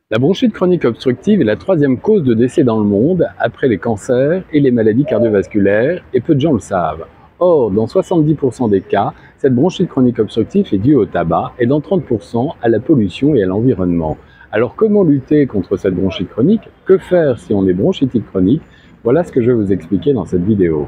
La bronchite chronique obstructive est la troisième cause de décès dans le monde, après les cancers et les maladies cardiovasculaires, et peu de gens le savent. Or, dans 70% des cas, cette bronchite chronique obstructive est due au tabac et dans 30% à la pollution et à l'environnement. Alors comment lutter contre cette bronchite chronique? Que faire si on est bronchitique chronique? Voilà ce que je vais vous expliquer dans cette vidéo.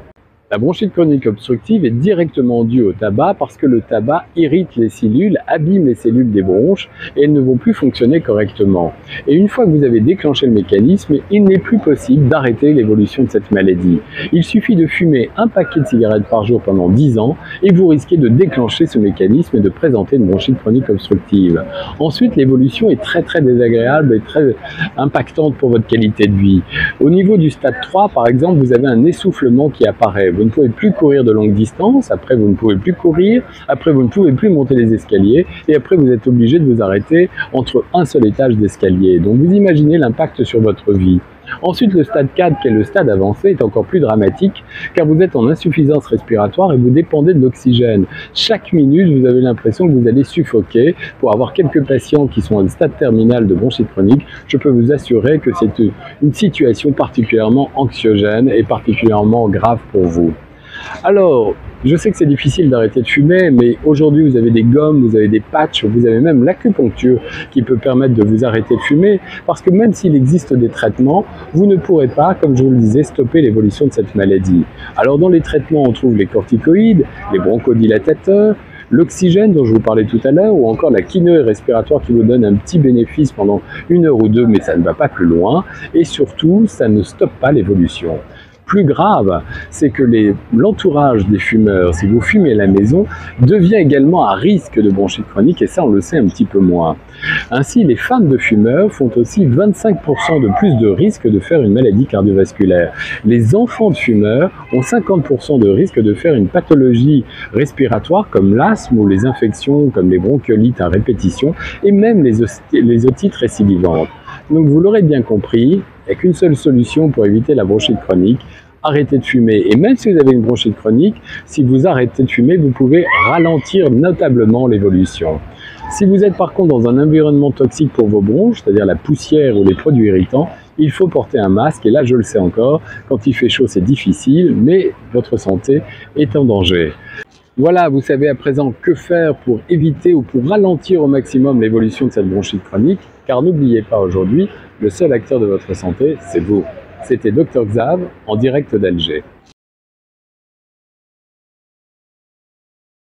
La bronchite chronique obstructive est directement due au tabac parce que le tabac irrite les cellules, abîme les cellules des bronches et elles ne vont plus fonctionner correctement. Et une fois que vous avez déclenché le mécanisme, il n'est plus possible d'arrêter l'évolution de cette maladie. Il suffit de fumer un paquet de cigarettes par jour pendant 10 ans et vous risquez de déclencher ce mécanisme et de présenter une bronchite chronique obstructive. Ensuite, l'évolution est très désagréable et très impactante pour votre qualité de vie. Au niveau du stade 3, par exemple, vous avez un essoufflement qui apparaît. Vous ne pouvez plus courir de longue distance, après vous ne pouvez plus courir, après vous ne pouvez plus monter les escaliers, et après vous êtes obligé de vous arrêter entre un seul étage d'escalier. Donc vous imaginez l'impact sur votre vie. Ensuite, le stade 4, qui est le stade avancé, est encore plus dramatique, car vous êtes en insuffisance respiratoire et vous dépendez de l'oxygène. Chaque minute, vous avez l'impression que vous allez suffoquer. Pour avoir quelques patients qui sont au stade terminal de bronchite chronique, je peux vous assurer que c'est une situation particulièrement anxiogène et particulièrement grave pour vous. Alors, je sais que c'est difficile d'arrêter de fumer, mais aujourd'hui vous avez des gommes, vous avez des patchs, vous avez même l'acupuncture qui peut permettre de vous arrêter de fumer, parce que même s'il existe des traitements, vous ne pourrez pas, comme je vous le disais, stopper l'évolution de cette maladie. Alors dans les traitements, on trouve les corticoïdes, les bronchodilatateurs, l'oxygène dont je vous parlais tout à l'heure, ou encore la kiné respiratoire qui vous donne un petit bénéfice pendant 1 heure ou 2, mais ça ne va pas plus loin, et surtout, ça ne stoppe pas l'évolution. Plus grave, c'est que l'entourage des fumeurs, si vous fumez à la maison, devient également à risque de bronchite chronique, et ça on le sait un petit peu moins. Ainsi, les femmes de fumeurs font aussi 25% de plus de risque de faire une maladie cardiovasculaire. Les enfants de fumeurs ont 50% de risque de faire une pathologie respiratoire comme l'asthme ou les infections comme les bronchiolites à répétition et même les otites récidivantes. Donc vous l'aurez bien compris, il n'y a qu'une seule solution pour éviter la bronchite chronique: arrêtez de fumer. Et même si vous avez une bronchite chronique, si vous arrêtez de fumer, vous pouvez ralentir notablement l'évolution. Si vous êtes par contre dans un environnement toxique pour vos bronches, c'est-à-dire la poussière ou les produits irritants, il faut porter un masque. Et là, je le sais encore, quand il fait chaud, c'est difficile, mais votre santé est en danger. Voilà, vous savez à présent que faire pour éviter ou pour ralentir au maximum l'évolution de cette bronchite chronique, car n'oubliez pas aujourd'hui, le seul acteur de votre santé, c'est vous. C'était Dr Xav, en direct d'Alger.